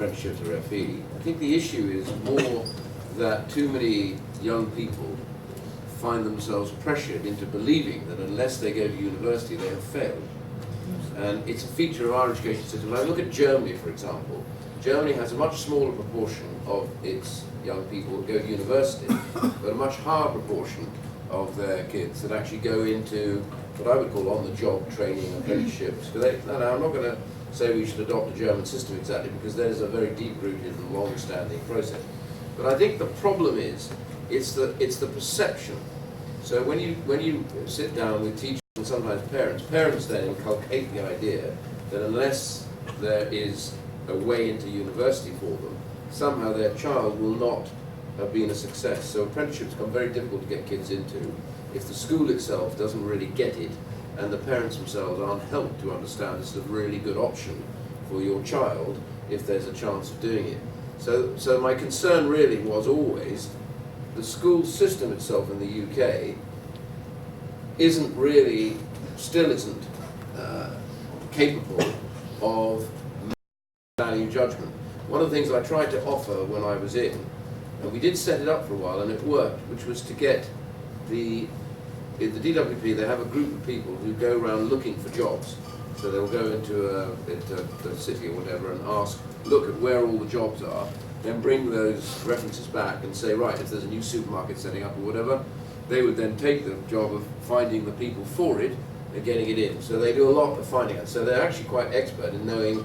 apprenticeships or FE. I think the issue is more that too many young people find themselves pressured into believing that unless they go to university they have failed. And it's a feature of our education system. When I look at Germany, for example, Germany has a much smaller proportion of its young people who go to university, but a much higher proportion of their kids that actually go into what I would call on-the-job training, apprenticeships. Now, I'm not going to say we should adopt a German system exactly, because there's a very deep-rooted and long-standing process. But I think the problem is, it's the perception. So when you sit down with teachers and sometimes parents then inculcate the idea that unless there is a way into university for them, somehow their child will not have been a success. So apprenticeships become very difficult to get kids into if the school itself doesn't really get it and the parents themselves aren't helped to understand this is a really good option for your child if there's a chance of doing it. So my concern really was always the school system itself in the UK still isn't capable of value judgment. One of the things I tried to offer when I was in, and we did set it up for a while and it worked, which was to get in the DWP they have a group of people who go around looking for jobs. So they'll go into the city or whatever and look at where all the jobs are, then bring those references back and say, right, if there's a new supermarket setting up or whatever, they would then take the job of finding the people for it and getting it in. So they do a lot of finding it. So they're actually quite expert in knowing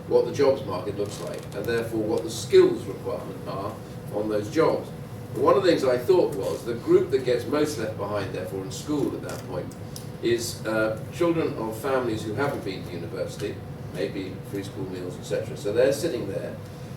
what the jobs market looks like and therefore what the skills requirements are on those jobs. But one of the things I thought was the group that gets most left behind therefore in school at that point is children of families who haven't been to university, maybe free school meals, etc. So they're sitting there.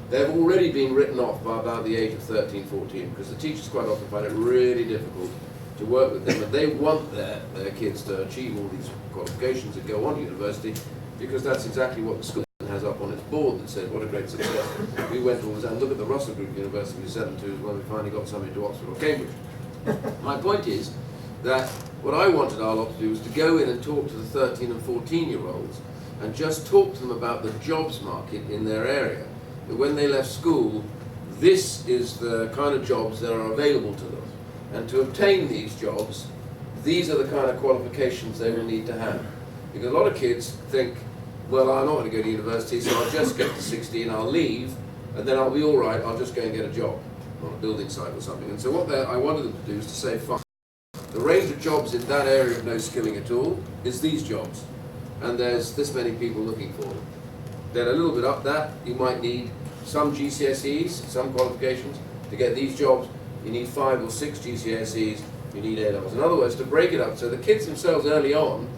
They've already been written off by about the age of 13, 14, because the teachers quite often find it really difficult to work with them, and they want their kids to achieve all these qualifications and go on to university, because that's exactly what the school has up on its board that says what a great success. We went all and look at the Russell Group University we sent them to when we finally got somebody to Oxford or Cambridge. My point is that what I wanted our lot to do was to go in and talk to the 13 and 14-year-olds and just talk to them about the jobs market in their area. That when they left school, this is the kind of jobs that are available to them. And to obtain these jobs, these are the kind of qualifications they will need to have. Because a lot of kids think, well, I'm not going to go to university, so I'll just get to 16, I'll leave, and then I'll be all right, I'll just go and get a job on a building site or something. And so what I wanted them to do is to say, fine, the range of jobs in that area of no skilling at all is these jobs. And there's this many people looking for them. Then a little bit up that, you might need some GCSEs, some qualifications. To get these jobs, you need 5 or 6 GCSEs, you need A-levels. In other words, to break it up so the kids themselves early on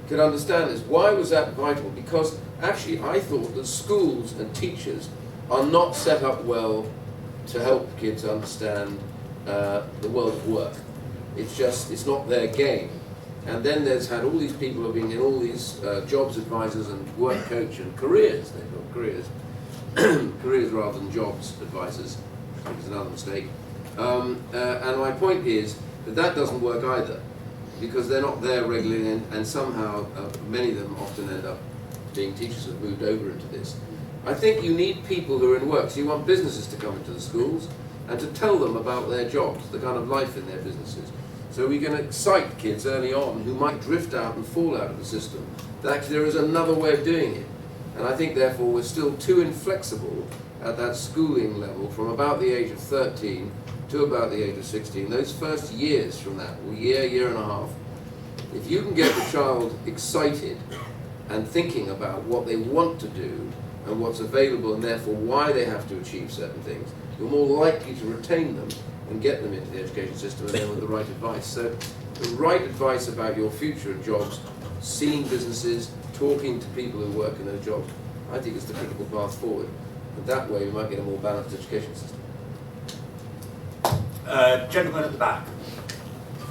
could understand this. Why was that vital? Because actually I thought that schools and teachers are not set up well to help kids understand the world of work. It's not their game. And then there's had all these people who have been in all these jobs advisors and work coach and careers. They've got careers. Careers rather than jobs advisors, which is another mistake. And my point is that doesn't work either, because they're not there regularly, and somehow many of them often end up being teachers who have moved over into this. I think you need people who are in work. So you want businesses to come into the schools and to tell them about their jobs, the kind of life in their businesses. So we can excite kids early on who might drift out and fall out of the system, that actually there is another way of doing it. And I think therefore we're still too inflexible at that schooling level from about the age of 13 to about the age of 16. Those first years from that, or year and a half, if you can get the child excited and thinking about what they want to do and what's available and therefore why they have to achieve certain things, you're more likely to retain them and get them into the education system and then with the right advice. So the right advice about your future of jobs, seeing businesses, talking to people who work in those jobs, I think is the critical path forward. And that way we might get a more balanced education system. Gentleman at the back.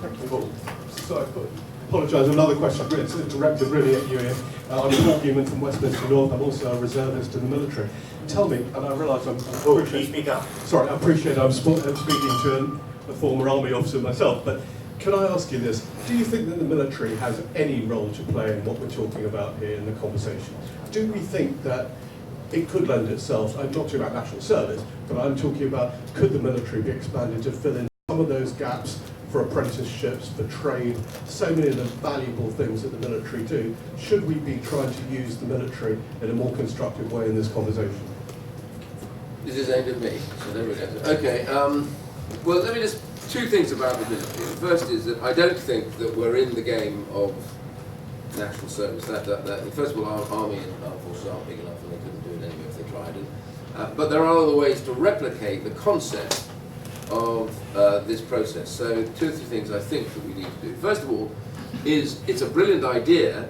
Thank you, Paul. So I apologise, another question it's directed really at you here. I'm Paul Newman from Westminster North. I'm also a reservist in the military. Tell me, and I realise Please speak up. Sorry, I appreciate I'm speaking to a former army officer myself, but can I ask you this? Do you think that the military has any role to play in what we're talking about here in the conversation? Do we think that it could lend itself, I'm not talking about national service, but I'm talking about could the military be expanded to fill in some of those gaps for apprenticeships, for trade, so many of the valuable things that the military do. Should we be trying to use the military in a more constructive way in this conversation? This is aimed at me, so there we go. Okay, well, let me just, two things about the military. The first is that I don't think that we're in the game of national service. First of all, our army and armed forces aren't big enough and they couldn't do it anyway if they tried it. But there are other ways to replicate the concept of this process. So two or three things I think that we need to do. First of all, is it's a brilliant idea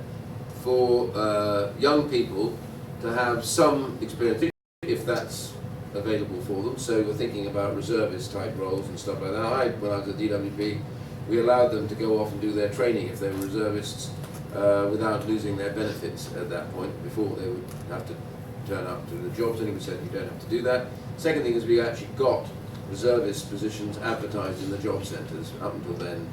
for young people to have some experience, if that's available for them. So we're thinking about reservist type roles and stuff like that. When I was at DWP, we allowed them to go off and do their training if they were reservists without losing their benefits at that point, before they would have to turn up to the jobs, and we said you don't have to do that. Second thing is we actually got reservist positions advertised in the job centres. Up until then,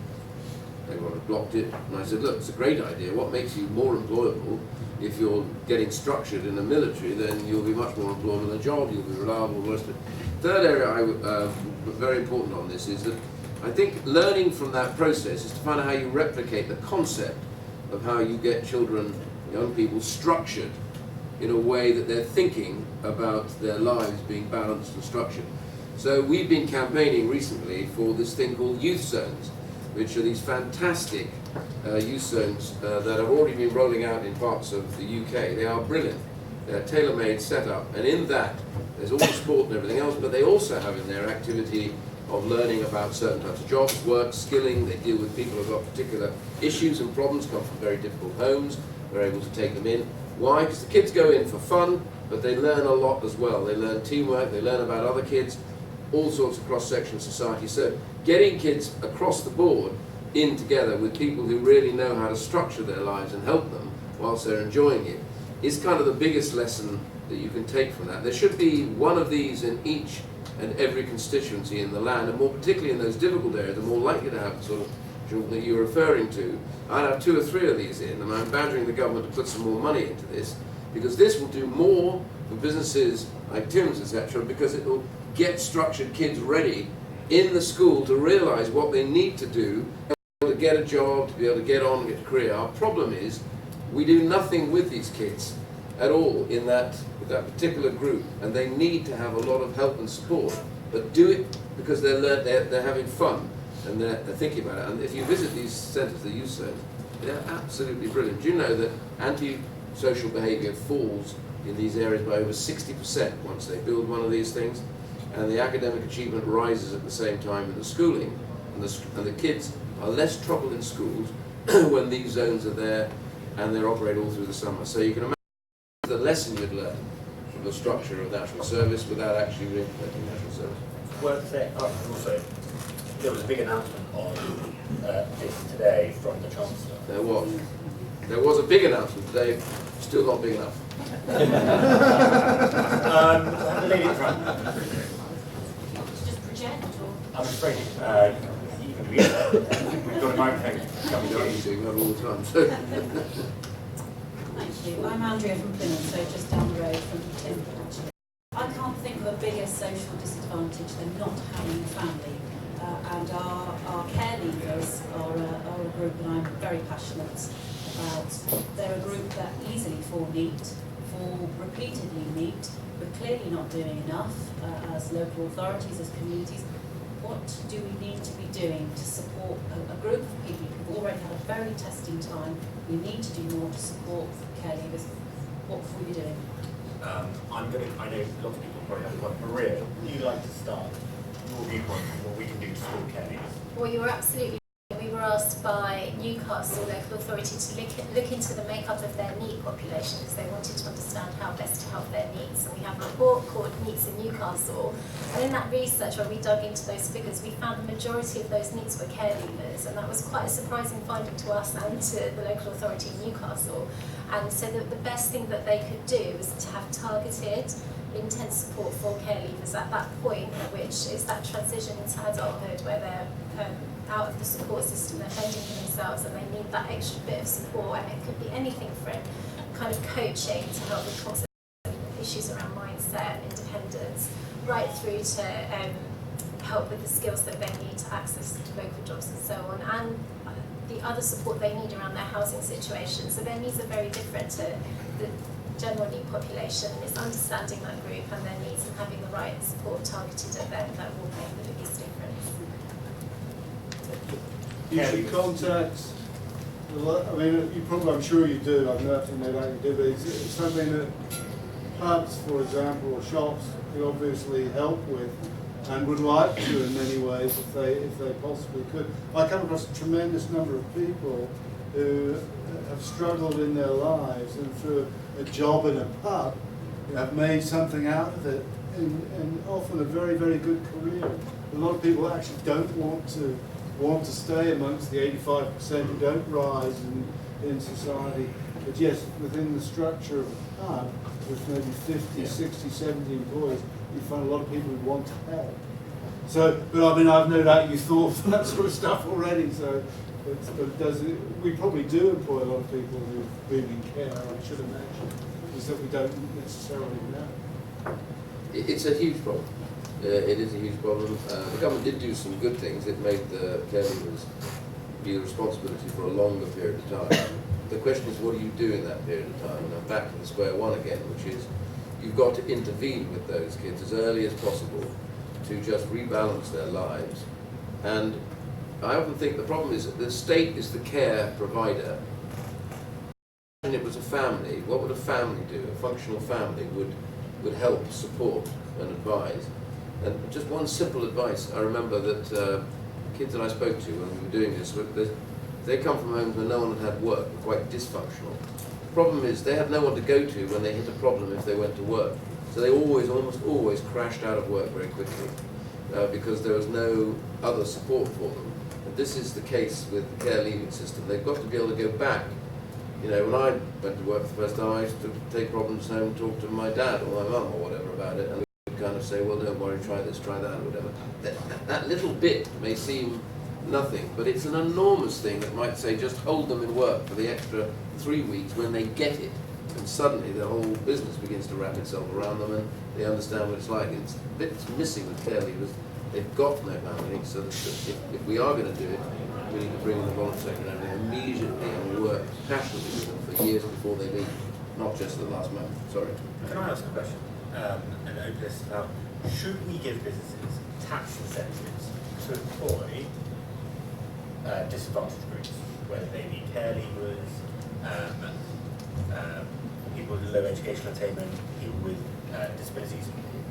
everyone had blocked it, and I said, look, it's a great idea. What makes you more employable? If you're getting structured in the military, then you'll be much more employable in a job, you'll be reliable, all the rest of it. Third area very important on this is that I think learning from that process is to find out how you replicate the concept of how you get children, young people, structured in a way that they're thinking about their lives being balanced and structured. So we've been campaigning recently for this thing called youth zones, which are these fantastic youth zones that have already been rolling out in parts of the UK. They are brilliant. They're tailor-made, set up, and in that there's all the sport and everything else, but they also have in their activity of learning about certain types of jobs, work, skilling. They deal with people who've got particular issues and problems, come from very difficult homes. We're able to take them in. Why? Because the kids go in for fun, but they learn a lot as well. They learn teamwork, they learn about other kids, all sorts of cross-section of society. So getting kids across the board in together with people who really know how to structure their lives and help them whilst they're enjoying it is kind of the biggest lesson that you can take from that. There should be one of these in each and every constituency in the land, and more particularly in those difficult areas, the more likely to have the sort of children that you're referring to. I'd have 2 or 3 of these in, and I'm badgering the government to put some more money into this, because this will do more for businesses like Tim's, etc., because it will get structured kids ready in the school to realise what they need to do, to be able to get a job, to be able to get on and get a career. Our problem is we do nothing with these kids at all in that particular group, and they need to have a lot of help and support, but do it because they're having fun and they're thinking about it. And if you visit these centres, the youth centres, they're absolutely brilliant. Do you know that anti-social behaviour falls in these areas by over 60% once they build one of these things, and the academic achievement rises at the same time in the schooling, and the kids are less trouble in schools when these zones are there and they're operating all through the summer. So you can imagine the lesson you'd learn from the structure of national service without actually re-implementing national service. Worth saying, also, there was a big announcement on this today from the Chancellor. There was. There was a big announcement today, still not big enough. The lady in front. Just project, or? I'm afraid you can read it. We've got a microphone coming Don't to need you. to, not all the time. So. Thank you. I'm Andrea from Plymouth, so just down the road from Tim, actually. I can't think of a bigger social disadvantage than not having a family. And our care leavers are a group that I'm very passionate about. They're a group that easily fall repeatedly neat, but clearly not doing enough as local authorities, as communities. What do we need to be doing to support a group of people who've already had a very testing time? We need to do more to support care leavers. What will we be doing? I know lots of people probably have one. Maria, would you like to start your viewpoint on what we can do to support care leavers? Well, you were absolutely right. We were asked by Newcastle local authority to look into the makeup of their NEET population because they wanted to understand how best to help their needs. And we have a report called Needs in Newcastle. And in that research, where we dug into those figures, we found the majority of those needs were care leavers. And that was quite a surprising finding to us and to the local authority in Newcastle. And so the best thing that they could do was to have targeted, intense support for care leavers at that point, which is that transition into adulthood where they're out of the support system, they're fending for themselves and they need that extra bit of support, and it could be anything from kind of coaching to help with concept issues around mindset, independence, right through to help with the skills that they need to access local jobs and so on, and the other support they need around their housing situation. So their needs are very different to the general need population. It's understanding that group and their needs and having the right support targeted at them that will make the biggest difference. You should contact, I mean, you probably, I'm sure you do, I've no doubt you do, but it's something that pubs, for example, or shops could obviously help with and would like to in many ways if they possibly could. I come across a tremendous number of people who have struggled in their lives and through a job in a pub have made something out of it and often a very, very good career. A lot of people actually don't want to stay amongst the 85% who don't rise in society. But yes, within the structure of a pub, with maybe 50, 60, 70 employees, you find a lot of people who want to help. So, but I mean, I've no doubt you thought of that sort of stuff already. So, we probably do employ a lot of people who really care, I should imagine. It's that we don't necessarily know. It's a huge problem. It is a huge problem. The government did do some good things. It made the caregivers be the responsibility for a longer period of time. The question is, what do you do in that period of time? And I'm back to the square one again, which is you've got to intervene with those kids as early as possible to just rebalance their lives. And I often think the problem is that the state is the care provider. And it was a family. What would a family do? A functional family would help, support, and advise. And just one simple advice. I remember that kids that I spoke to when we were doing this, they come from homes where no one had work, were quite dysfunctional. The problem is they had no one to go to when they hit a problem if they went to work. So they almost always crashed out of work very quickly because there was no other support for them. And this is the case with the care leaving system. They've got to be able to go back. You know, when I went to work for the first time, I used to take problems home and talk to my dad or my mum or whatever about it, and we would kind of say, well, don't worry, try this, try that, or whatever. That little bit may seem nothing, but it's an enormous thing that might say just hold them in work for the extra 3 weeks when they get it, and suddenly the whole business begins to wrap itself around them and they understand what it's like. It's bits missing with care leavers. They've got no family, so that if we are going to do it, we need to bring in the voluntary secretary immediately and work passionately with them for years before they leave, not just the last moment. Sorry. Can I ask a question? And open this about, should we give businesses tax incentives to employ disadvantaged groups, whether they be care leavers, people with low educational attainment, people with disabilities?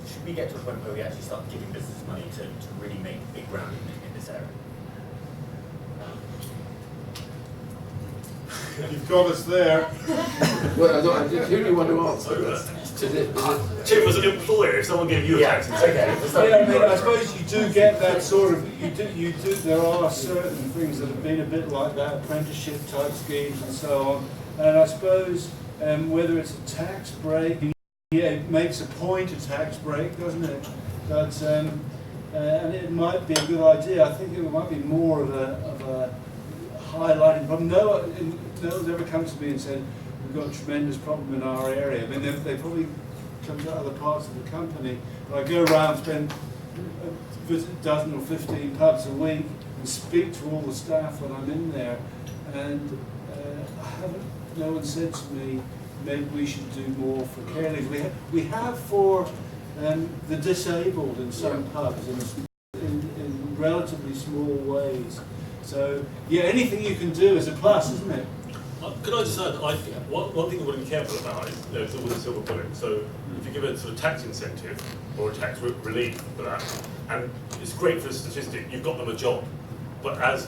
Should we get to a point where we actually start giving businesses money to really make big ground in this area? You've got us there. Well, I who do you want to answer this? Chip, as an employer, if someone gave you a tax incentive, Yeah, I mean, I suppose you do get that sort of, you do, there are certain things that have been a bit like that, apprenticeship type schemes and so on. And I suppose whether it's a tax break, yeah, it makes a point, a tax break, doesn't it? But, and it might be a good idea. I think it might be more of a highlighting problem. No one's ever come to me and said, we've got a tremendous problem in our area. I mean, they probably come to other parts of the company. But I go around, visit a dozen or 15 pubs a week and speak to all the staff when I'm in there. And no one said to me, maybe we should do more for care leavers. We have for the disabled in some pubs in relatively small ways. So, yeah, anything you can do is a plus, isn't it? Could I just add, I think one thing I want to be careful about is there's always a silver bullet. So if you give a sort of tax incentive or a tax relief for that, and it's great for a statistic, you've got them a job. But as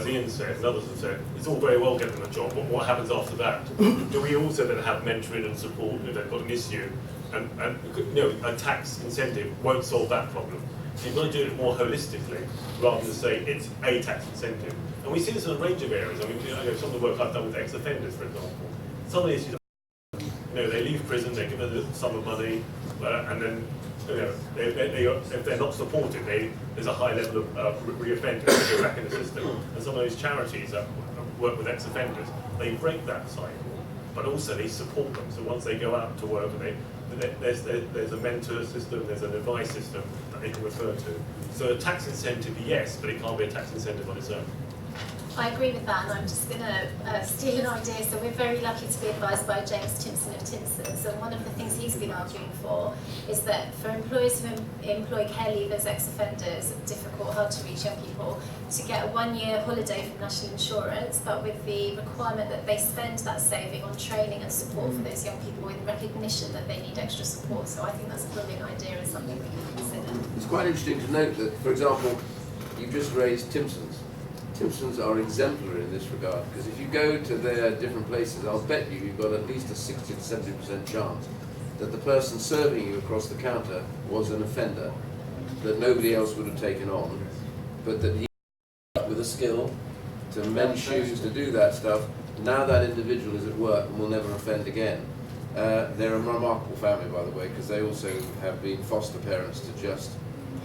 Ian said and others have said, it's all very well getting them a job, but what happens after that? Do we also then have mentoring and support if they've got an issue? And you know, a tax incentive won't solve that problem. So you've got to do it more holistically, rather than say it's a tax incentive. And we see this in a range of areas. I mean, you know, some of the work I've done with ex-offenders, for example. Some of the issues, you know, they leave prison, they give a little sum of money, and then, you know, if they're not supported, there's a high level of re-offending, they go back in the system. And some of those charities that work with ex-offenders, they break that cycle, but also they support them. So once they go out to work and there's a mentor system, there's an advice system that they can refer to. So a tax incentive, yes, but it can't be a tax incentive on its own. I agree with that, and I'm just going to steal an idea. So we're very lucky to be advised by James Timpson of Timpson's, and one of the things he's been arguing for is that for employers who employ care leavers, ex-offenders, difficult, hard-to-reach young people, to get a 1-year holiday from national insurance, but with the requirement that they spend that saving on training and support for those young people in recognition that they need extra support. So I think that's a brilliant idea and something we can consider. It's quite interesting to note that, for example, you just raised Timpson's. Timpson's are exemplary in this regard, because if you go to their different places, I'll bet you've got at least a 60 to 70% chance that the person serving you across the counter was an offender that nobody else would have taken on, but that he with a skill to mend shoes, to do that stuff. Now that individual is at work and will never offend again. They're a remarkable family, by the way, because they also have been foster parents to just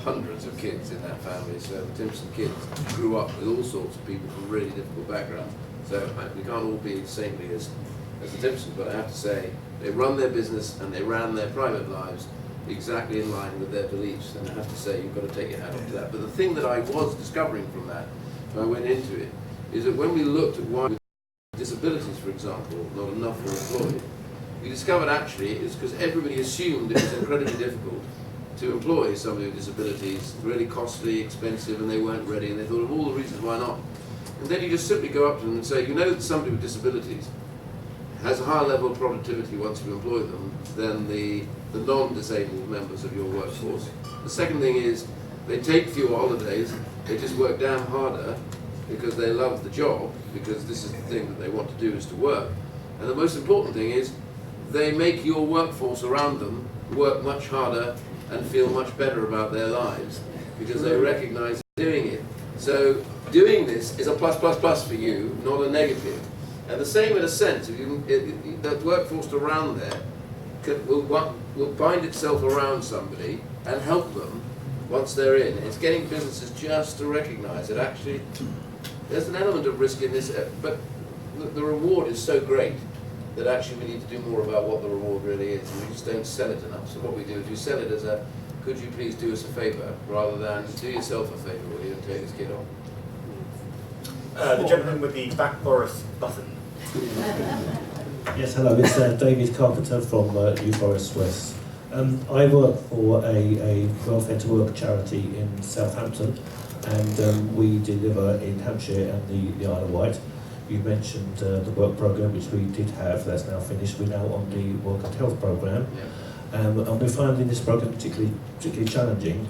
hundreds of kids in that family. So the Timpson kids grew up with all sorts of people from really difficult backgrounds. So we can't all be as saintly as the Timpsons, but I have to say they run their business and they ran their private lives exactly in line with their beliefs. And I have to say you've got to take your hat off to that. But the thing that I was discovering from that, when I went into it, is that when we looked at why with disabilities, for example, not enough were employed, we discovered actually it's because everybody assumed it was incredibly difficult to employ somebody with disabilities, really costly, expensive, and they weren't ready, and they thought of all the reasons why not. And then you just simply go up to them and say, you know that somebody with disabilities has a higher level of productivity once you employ them than the non-disabled members of your workforce. The second thing is, they take fewer holidays, they just work damn harder because they love the job, because this is the thing that they want to do, is to work. And the most important thing is, they make your workforce around them work much harder and feel much better about their lives because they recognize doing it. So doing this is a plus plus plus for you, not a negative. And the same in a sense, if you, that workforce around there will bind itself around somebody and help them once they're in. It's getting businesses just to recognize that actually there's an element of risk in this, but the reward is so great that actually we need to do more about what the reward really is, and we just don't sell it enough. So what we do is we sell it as a, could you please do us a favour, rather than do yourself a favour, will you, and take this kid on. The gentleman with the back Boris button. Yes, hello, it's David Carpenter from New Forest West. I work for a welfare to work charity in Southampton, and we deliver in Hampshire and the Isle of Wight. You mentioned the work programme, which we did have, that's now finished. We're now on the work and health programme. Yeah. And we're finding this programme particularly challenging.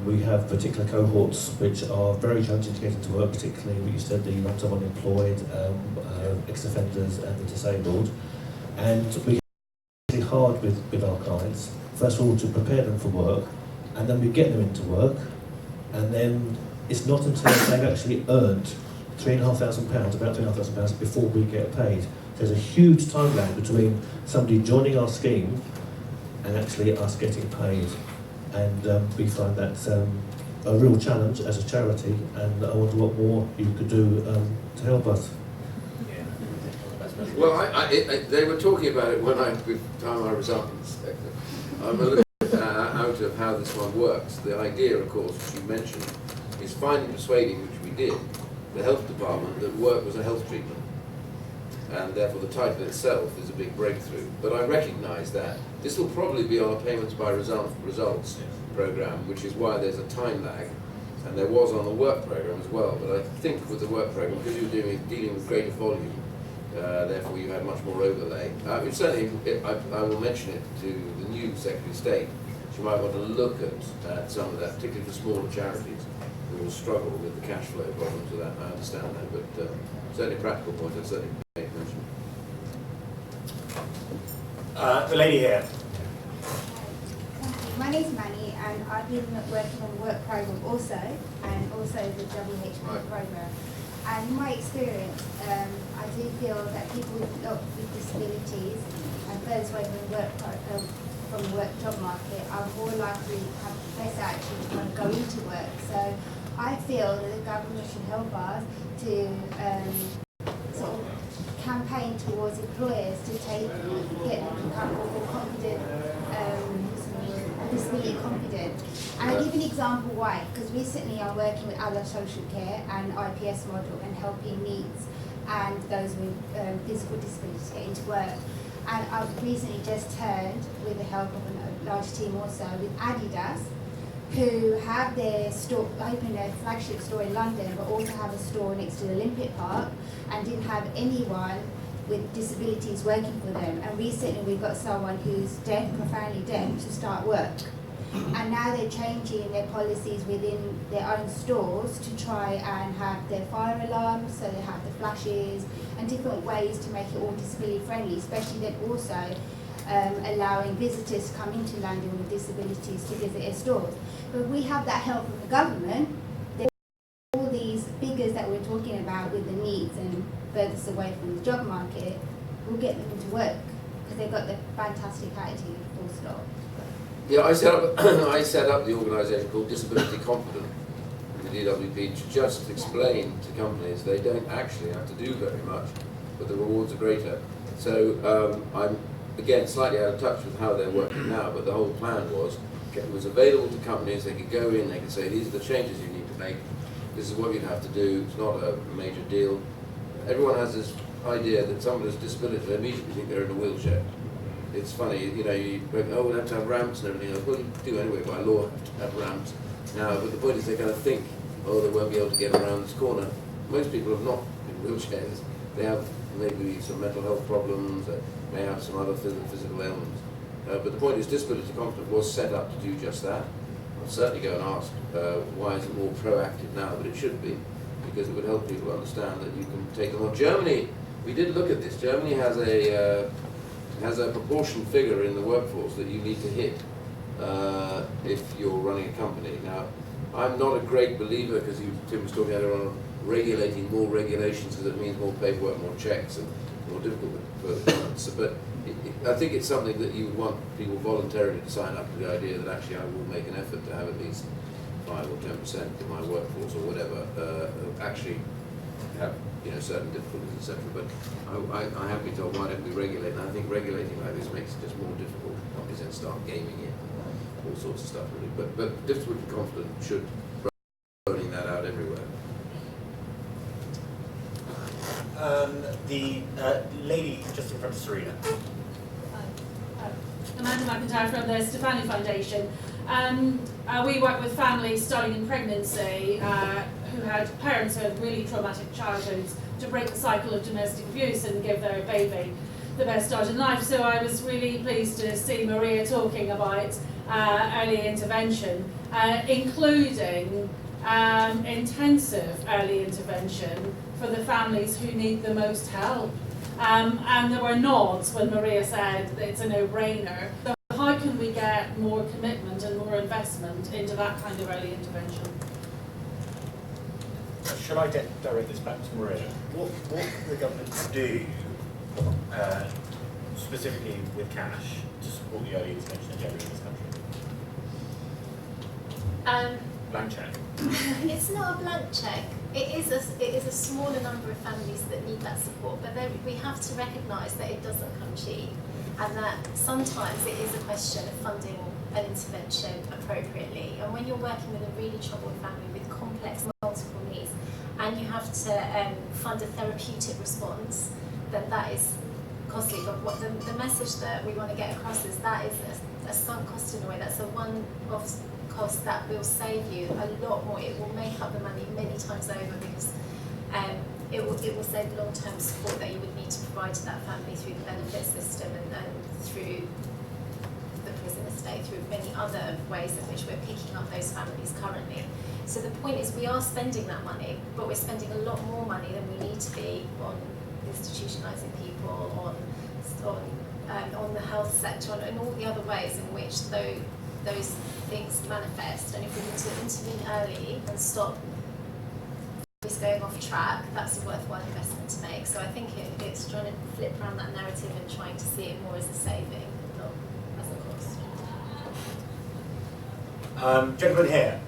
We have particular cohorts which are very challenging to get into work, particularly what you said, the long-term unemployed, ex-offenders and the disabled. And we work hard with our clients, first of all to prepare them for work, and then we get them into work, and then it's not until they've actually earned £3,500, about £3,500 before we get paid. There's a huge time lag between somebody joining our scheme and actually us getting paid. And we find that a real challenge as a charity, and I wonder what more you could do to help us. Well, they were talking about it when with the time I resigned. I'm a little bit out of how this one works. The idea, of course, as you mentioned, is finding persuading, which we did, the health department that work was a health treatment, and therefore the title itself is a big breakthrough. But I recognise that this will probably be on a payments by results programme, which is why there's a time lag, and there was on the work programme as well. But I think with the work programme, because you're dealing with greater volume, therefore you had much more overlay. Certainly, I will mention it to the new Secretary of State. She might want to look at some of that, particularly for smaller charities who will struggle with the cash flow problems of that. I understand that, but certainly a practical point, I'd certainly make mention. The lady here. My name's Manny, and I've been working on the work programme also, and also the WHP programme. And in my experience, I do feel that people with disabilities and those away from the work job market are more likely to have less action to want to go into work. So I feel that the government should help us to sort of campaign campaign towards employers to get them to become more confident, disability confident. And I'll give an example why, because recently I'm working with other social care and IPS model and helping needs and those with physical disabilities get into work. And I've recently just turned, with the help of a large team also, with Adidas, who have their store, opened a flagship store in London, but also have a store next to the Olympic Park, and didn't have anyone with disabilities working for them. And recently we got someone who's deaf, profoundly deaf, to start work. And now they're changing their policies within their own stores to try and have their fire alarms, so they have the flashes and different ways to make it all disability friendly, especially then also allowing visitors to come into London with disabilities to visit their stores. But we have that help from the government. All these figures that we're talking about with the needs and furthest away from the job market will get them into work because they've got the fantastic attitude, full stop. Yeah, I set up the organisation called Disability Confident, the DWP, to just explain to companies they don't actually have to do very much, but the rewards are greater. So I'm, again, slightly out of touch with how they're working now, but the whole plan was, it was available to companies, they could go in, they could say, these are the changes you need to make, this is what you'd have to do, it's not a major deal. Everyone has this idea that someone with a disability, they immediately think they're in a wheelchair. It's funny, you know, you go, oh, we'll have to have ramps and everything else. Well, you do anyway by law, have to have ramps now, but the point is they kind of think, oh, they won't be able to get around this corner. Most people are not in wheelchairs. They have maybe some mental health problems, they may have some other physical ailments. But the point is, Disability Confident was set up to do just that. I'll certainly go and ask why is it more proactive now, but it should be, because it would help people understand that you can take them on. Germany, we did look at this. Germany has a proportion figure in the workforce that you need to hit if you're running a company. Now, I'm not a great believer, because Tim was talking earlier on regulating more regulations, because it means more paperwork, more checks, and more difficult for clients. But I think it's something that you would want people voluntarily to sign up to the idea that actually I will make an effort to have at least 5 or 10% of my workforce or whatever actually have certain difficulties, etc. But I have been told, why don't we regulate? And I think regulating like this makes it just more difficult. Companies then start gaming it and all sorts of stuff, really. But Disability Confident should rolling that out everywhere. The lady just in front of Serena. Amanda McIntyre from the Stefani Foundation. We work with families starting in pregnancy who had parents who had really traumatic childhoods to break the cycle of domestic abuse and give their baby the best start in life. So I was really pleased to see Maria talking about early intervention, including intensive early intervention for the families who need the most help. And there were nods when Maria said it's a no-brainer. So how can we get more commitment and more investment into that kind of early intervention? Should I direct this back to Maria? What can the government do, specifically with cash, to support the early intervention agenda in this country? Blank check. It's not a blank check. It is a smaller number of families that need that support, but we have to recognise that it doesn't come cheap, and that sometimes it is a question of funding an intervention appropriately. And when you're working with a really troubled family with complex multiple needs, and you have to fund a therapeutic response, then that is costly. But what the message that we want to get across is that is a sunk cost in a way. That's a one-off cost that will save you a lot more. It will make up the money many times over, because it will save long-term support that you would need to provide to that family through the benefit system and through the prison estate, through many other ways in which we're picking up those families currently. So the point is, we are spending that money, but we're spending a lot more money than we need to be on institutionalising people, on the health sector, and all the other ways in which those things manifest. And if we need to intervene early and stop this going off track, that's a worthwhile investment to make. So I think it's trying to flip around that narrative and trying to see it more as a saving, not as a cost. Gentleman here.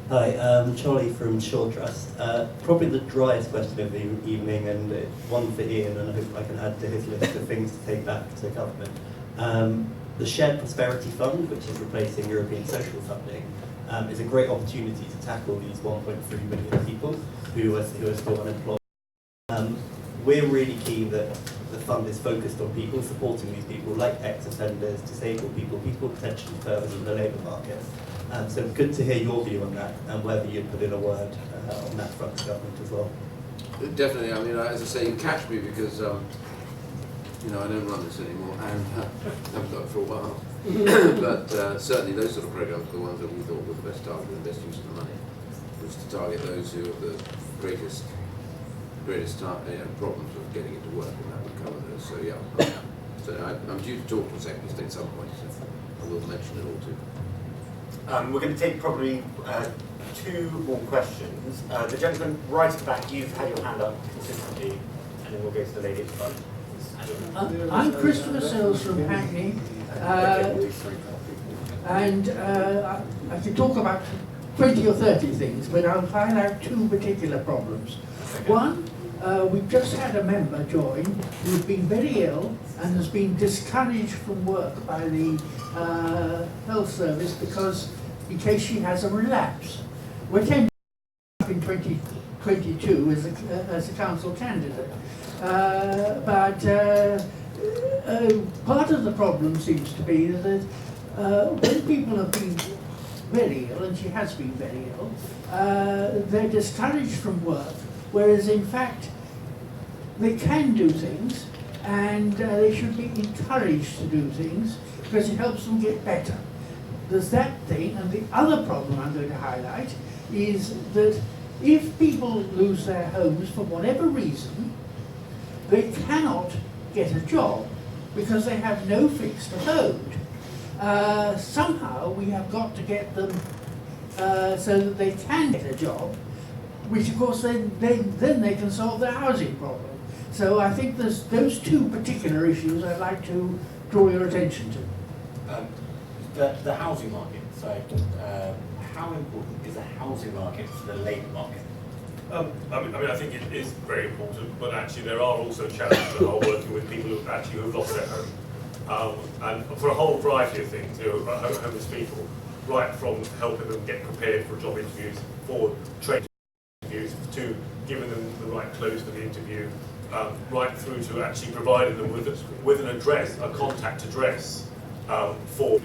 Hi, Charlie from Shore Trust. Probably the driest question of the evening, and one for Ian, and I hope I can add to his list of things to take back to government. The Shared Prosperity Fund, which is replacing European social funding, is a great opportunity to tackle these 1.3 million people who are still unemployed. We're really keen that the fund is focused on people, supporting these people like ex-offenders, disabled people, people potentially further in the labour market. So good to hear your view on that and whether you'd put in a word on that front to government as well. Definitely. I mean, as I say, you catch me because I don't run this anymore and haven't done it for a while. But certainly those sort of programs are the ones that we thought were the best target and the best use of the money, was to target those who have the greatest problems with getting into work, and that would cover those. So yeah, so I'm due to talk to the Secretary at some point, so I will mention it all too. We're going to take probably 2 more questions. The gentleman right at the back, you've had your hand up consistently, and then we'll go to the lady at the front. I'm Christopher Sills from Hackney, and I can talk about 20 or 30 things, but I'll highlight 2 particular problems. One, we've just had a member join who's been very ill and has been discouraged from work by the health service because in case she has a relapse. We came up in 2022 as a council candidate, but part of the problem seems to be that when people have been very ill, and she has been very ill, they're discouraged from work, whereas in fact they can do things, and they should be encouraged to do things because it helps them get better. There's that thing, and the other problem I'm going to highlight is that if people lose their homes for whatever reason, they cannot get a job because they have no fixed abode. Somehow we have got to get them so that they can get a job, which of course then they can solve their housing problem. So I think there's those 2 particular issues I'd like to draw your attention to. The housing market. So, how important is the housing market for the labour market? I mean, I think it is very important, but actually there are also charities that are working with people who have lost their home, and for a whole variety of things, homeless people, right from helping them get prepared for job interviews, for training interviews, to giving them the right clothes for the interview, right through to actually providing them with an address, a contact address, for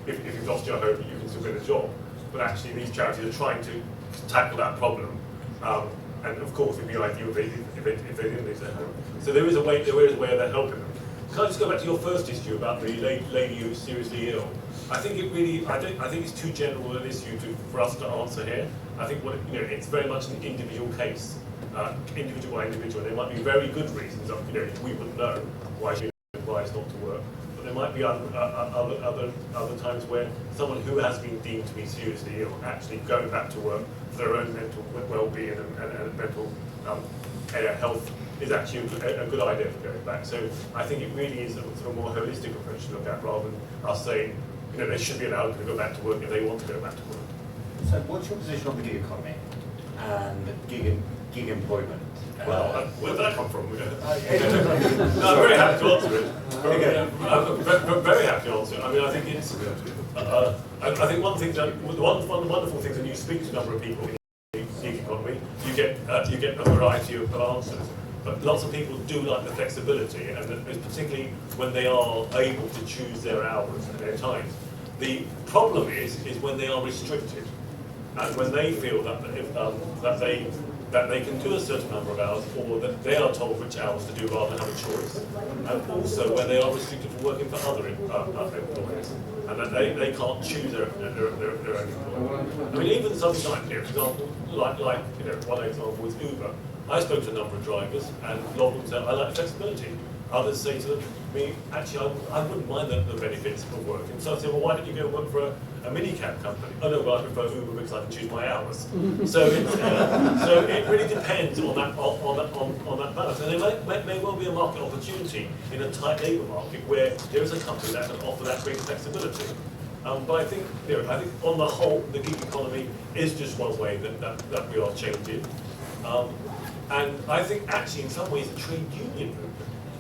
if you've lost your home, you can still get a job. But actually, these charities are trying to tackle that problem. And of course, it'd be ideal if they didn't lose their home. So there is a way of them helping them. Can I just go back to your first issue about the lady who's seriously ill? I think I think it's too general an issue for us to answer here. I think it's very much an individual case, individual by individual. There might be very good reasons, we wouldn't know why she advised not to work. There might be other times where someone who has been deemed to be seriously ill actually going back to work for their own mental well-being and mental health is actually a good idea for going back. So I think it really is a sort of more holistic approach to look at, rather than us saying they should be allowed to go back to work if they want to go back to work. So what's your position on the gig economy and gig employment? Well, where did that come from? No, I'm very happy to answer it. I'm very happy to answer it. I mean, I think it's. I think one of the wonderful things when you speak to a number of people in the gig economy, you get a variety of answers. But lots of people do like the flexibility, and particularly when they are able to choose their hours and their times. The problem is when they are restricted, and when they feel that they can do a certain number of hours, or that they are told which hours to do rather than have a choice. And also when they are restricted from working for other employers, and that they can't choose their own employer. I mean, even sometimes, for example, like one example was Uber. I spoke to a number of drivers, and a lot of them said, I like flexibility. Others say to me, actually, I wouldn't mind the benefits of working. So I said, well, why don't you go work for a minicab company? Oh no, well, I prefer Uber because I can choose my hours. So it really depends on that balance. And there may well be a market opportunity in a tight labour market where there is a company that can offer that great flexibility. But I think, I think on the whole, the gig economy is just one way that we are changing. And I think actually in some ways the trade union movement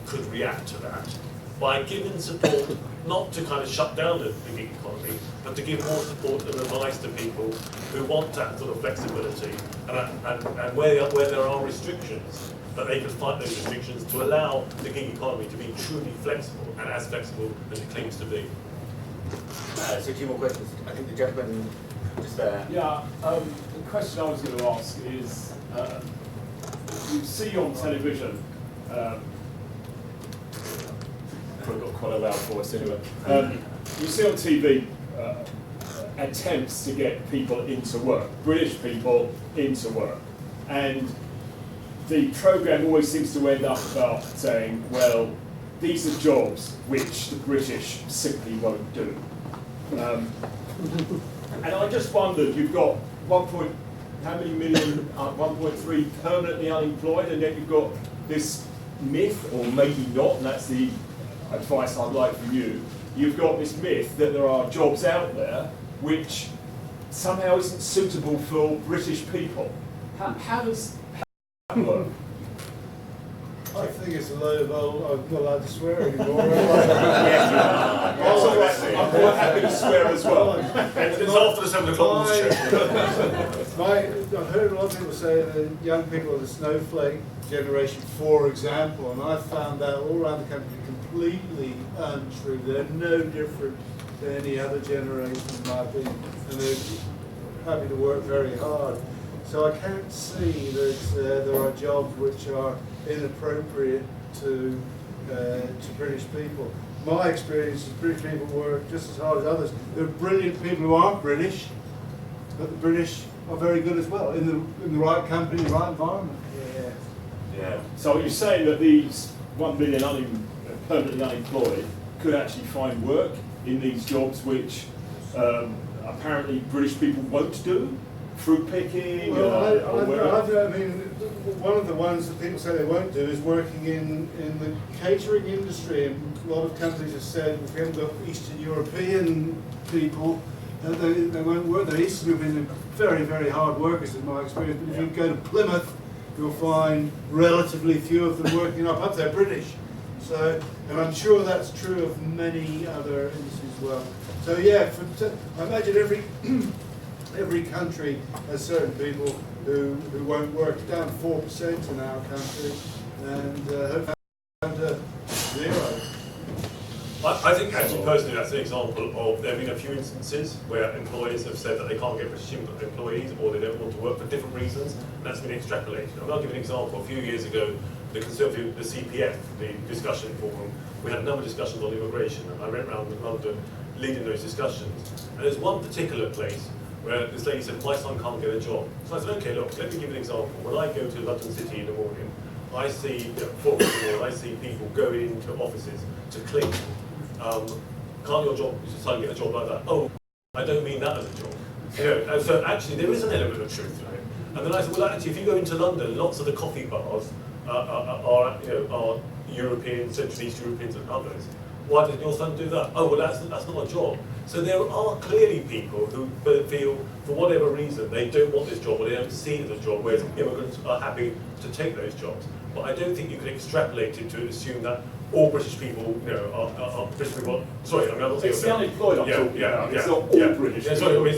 could react to that by giving support, not to kind of shut down the gig economy, but to give more support and advice to people who want that sort of flexibility, and where there are restrictions, that they can fight those restrictions to allow the gig economy to be truly flexible and as flexible as it claims to be. So 2 more questions. I think the gentleman just there. Yeah, the question I was going to ask is, you see on television, I've got quite a loud voice anyway, you see on TV attempts to get people into work, British people into work, and the programme always seems to end up about saying, well, these are jobs which the British simply won't do. And I just wondered, you've got 1.3 permanently unemployed, and then you've got this myth, or maybe not, and that's the advice I'd like from you. You've got this myth that there are jobs out there which somehow isn't suitable for British people. How does that work? I think it's a load of I'm not allowed to swear anymore. Yes, you are. Yes, all right. I'm quite happy to swear as well. It's after the 7 o'clock show. I've heard a lot of people say that young people are the snowflake generation, for example, and I've found that all around the country completely untrue. They're no different to any other generation, in my opinion, and they're happy to work very hard. So I can't see that there are jobs which are inappropriate to British people. My experience is British people work just as hard as others. There are brilliant people who aren't British, but the British are very good as well, in the right company, the right environment. Yeah. So you're saying that these 1 million permanently unemployed could actually find work in these jobs which apparently British people won't do? Fruit picking? Well, I mean, one of the ones that people say they won't do is working in the catering industry. And a lot of companies have said if we haven't got Eastern European people, they won't work. The Eastern Europeans are very, very hard workers in my experience. But if you go to Plymouth, you'll find relatively few of them working up there British. So, and I'm sure that's true of many other industries as well. So yeah, I imagine every country has certain people who won't work, down 4% in our country, and hope down to 0. I think actually personally that's an example of there have been a few instances where employers have said that they can't get British employees or they don't want to work for different reasons, and that's been extrapolated. I'll give you an example. A few years ago, the CPF, the discussion forum, we had a number of discussions on immigration, and I went around London leading those discussions. And there's one particular place where this lady said, my son can't get a job. So I said, okay, look, let me give you an example. When I go to London City in the morning, I see, 4 o'clock in the morning, I see people going into offices to clean. Can't your son get a job like that? Oh, I don't mean that as a job. And so actually there is an element of truth to it. And then I said, well actually if you go into London, lots of the coffee bars are European, Central East Europeans and others. Why didn't your son do that? Oh, well that's not a job. So there are clearly people who feel, for whatever reason, they don't want this job or they don't see it as a job, whereas immigrants are happy to take those jobs. But I don't think you can extrapolate it to assume that all British people, are British people. Sorry, I'm not saying it's the unemployed I'm talking about. It's not all British. Yeah, sorry, I mean,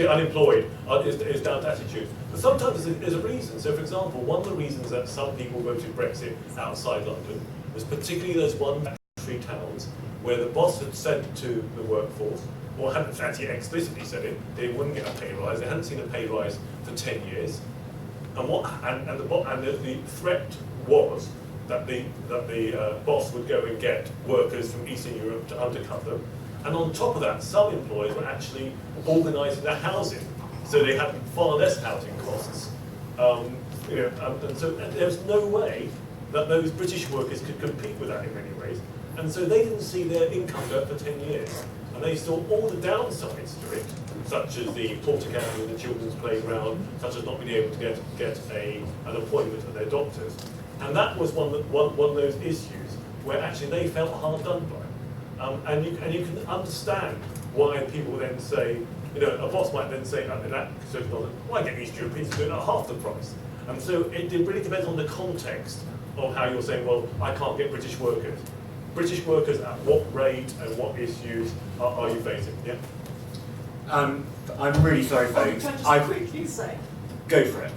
unemployed is down to attitude. But sometimes there's a reason. So, for example, one of the reasons that some people voted Brexit outside London was particularly those 1-3 towns where the boss had said to the workforce, or hadn't actually explicitly said it, they wouldn't get a pay rise. They hadn't seen a pay rise for 10 years. And the threat was that the boss would go and get workers from Eastern Europe to undercut them. And on top of that, some employers were actually organising their housing, so they had far less housing costs. And so there's no way that those British workers could compete with that in many ways. And so they didn't see their income go up for 10 years. And they saw all the downsides to it, such as the Porter County and the children's playground, such as not being able to get an appointment at their doctors. And that was one of those issues where actually they felt hard done by. And you can understand why people then say, you know, a boss might then say, in that circumstance, why get East Europeans to do it at half the price? And so it really depends on the context of how you're saying, well, I can't get British workers. British workers at what rate and what issues are you facing? Yeah. I'm really sorry, folks. Can I just quickly say, Go for it.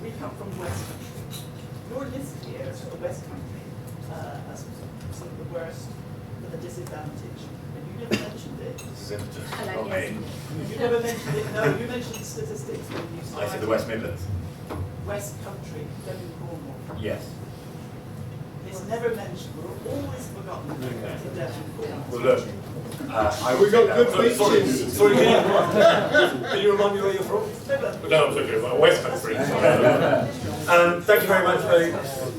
we come from the West Country. Your list here is for the West Country as sort of the worst with a disadvantage. And you never mentioned it. This is impotent, Hello, not yes. me. You never mentioned it. No, you mentioned the statistics when you I started. said the West Midlands. West Country, Devon, Cornwall. Yes. It's never mentioned. We're always forgotten in Devon, Cornwall. Well, look, I will We've got take that. good Sorry, beaches. sorry, can you remind me where you're from? No, I'm talking about West Country. Thank you very much, folks.